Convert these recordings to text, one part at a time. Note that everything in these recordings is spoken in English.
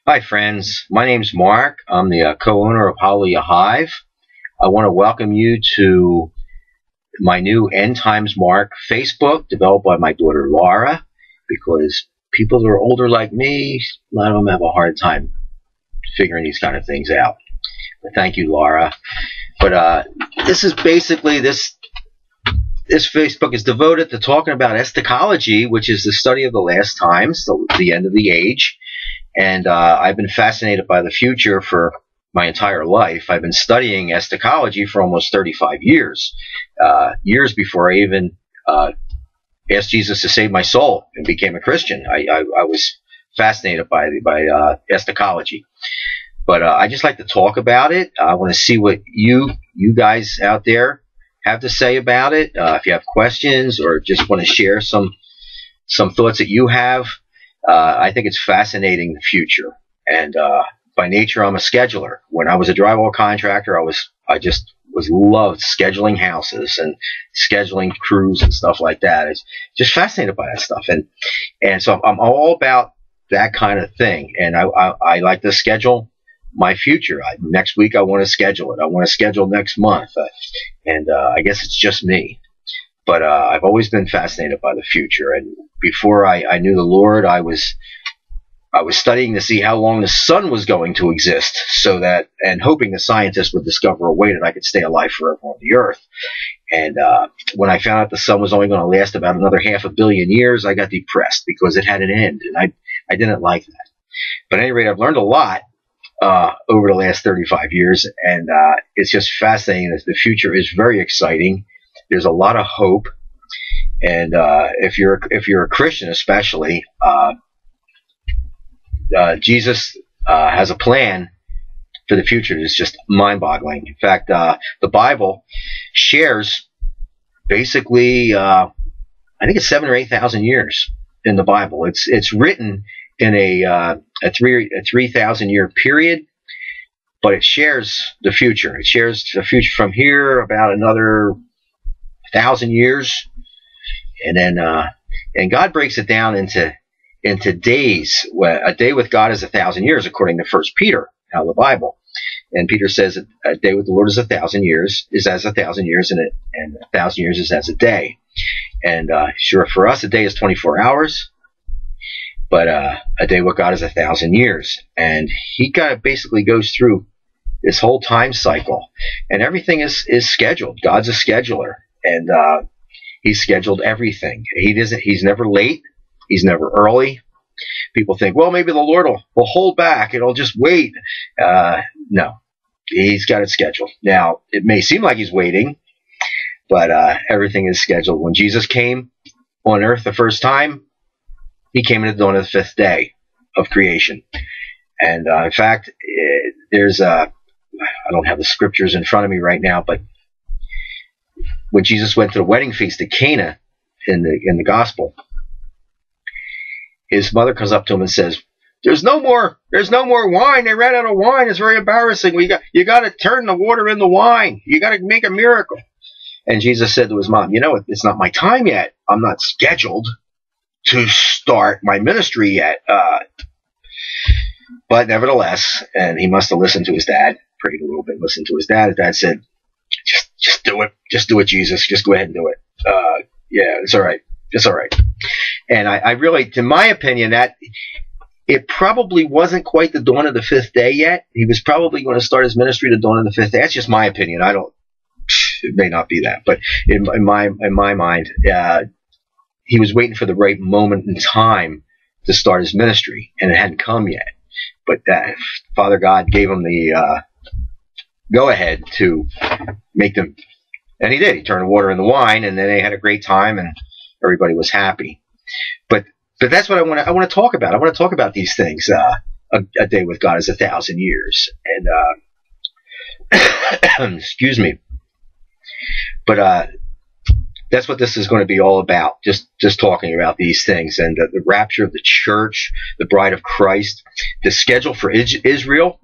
Hi, friends. My name's Mark. I'm the co-owner of Hallelujah Hive. I want to welcome you to my new End Times Mark Facebook, developed by my daughter Laura, because people that are older like me, a lot of them have a hard time figuring these kind of things out. But thank you, Laura. But this is basically this Facebook is devoted to talking about eschatology, which is the study of the last times, the end of the age. And I've been fascinated by the future for my entire life. I've been studying eschatology for almost 35 years, years before I even asked Jesus to save my soul and became a Christian. I was fascinated by eschatology. But I just like to talk about it. I want to see what you guys out there have to say about it. If you have questions or just want to share some thoughts that you have, I think it's fascinating, the future. And by nature, I'm a scheduler. When I was a drywall contractor, I just loved scheduling houses and scheduling crews and stuff like that. It's just fascinated by that stuff. And so I'm all about that kind of thing. And I like to schedule my future. Next week, I want to schedule it. I want to schedule next month. And I guess it's just me. But I've always been fascinated by the future. And before I knew the Lord, I was studying to see how long the sun was going to exist, and hoping the scientists would discover a way that I could stay alive forever on the earth. And when I found out the sun was only going to last about another 500 million years, I got depressed because it had an end, and I didn't like that. But at any rate, I've learned a lot over the last 35 years, and it's just fascinating. The future is very exciting. There's a lot of hope, and if you're a Christian, especially, Jesus has a plan for the future. It's just mind-boggling. In fact, the Bible shares basically, I think it's 7,000 or 8,000 years in the Bible. It's written in a 3,000 year period, but it shares the future. It shares the future from here about another 1,000 years, and then and God breaks it down into days. A day with God is 1,000 years, according to 1 Peter out of the Bible. And Peter says that a day with the Lord is 1,000 years, is as 1,000 years, and 1,000 years is as a day. And sure, for us, a day is 24 hours, but a day with God is 1,000 years. And he kind of basically goes through this whole time cycle, and everything is scheduled. God's a scheduler, and he's scheduled everything. He's never late. He's never early. People think, well, maybe the Lord will hold back. It'll just wait. No, he's got it scheduled. Now, it may seem like he's waiting, but everything is scheduled. When Jesus came on earth the first time, he came in the dawn of the fifth day of creation. And in fact, I don't have the scriptures in front of me right now, but when Jesus went to the wedding feast at Cana in the gospel, his mother comes up to him and says, there's no more wine. They ran out of wine. It's very embarrassing. You got to turn the water into wine. You got to make a miracle. And Jesus said to his mom, it's not my time yet. I'm not scheduled to start my ministry yet. But nevertheless, and he must have listened to his dad, prayed a little bit, listened to his dad. His dad said, just do it. Just do it, Jesus. Just go ahead and do it. Yeah, it's all right. It's all right. And I really, to my opinion, that it probably wasn't quite the dawn of the fifth day yet. He was probably going to start his ministry the dawn of the fifth day. That's just my opinion. It may not be that, but in my mind, he was waiting for the right moment in time to start his ministry, and it hadn't come yet. But Father God gave him the go ahead to make them, and he did. He turned the water into wine, and then they had a great time, and everybody was happy. But that's what I want to talk about. I want to talk about these things. A day with God is 1,000 years, and excuse me. But that's what this is going to be all about. Just talking about these things, and the rapture of the church, the bride of Christ, the schedule for Israel.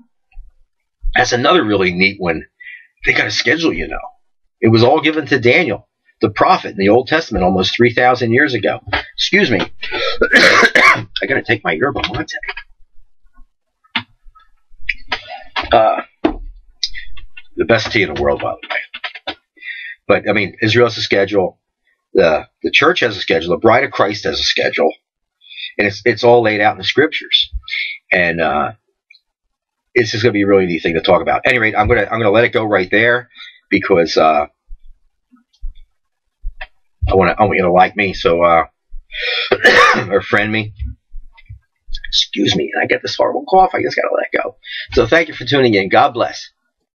That's another really neat one. They got a schedule, It was all given to Daniel, the prophet in the Old Testament, almost 3,000 years ago. Excuse me. I got to take my yerba mate. Uh, the best tea in the world, by the way. But I mean, Israel has a schedule. The church has a schedule. The Bride of Christ has a schedule, and it's all laid out in the scriptures. And it's just going to be a really neat thing to talk about. At any rate, I'm gonna let it go right there because I want you to like me, so or friend me. Excuse me, I get this horrible cough. I just got to let it go. So thank you for tuning in. God bless.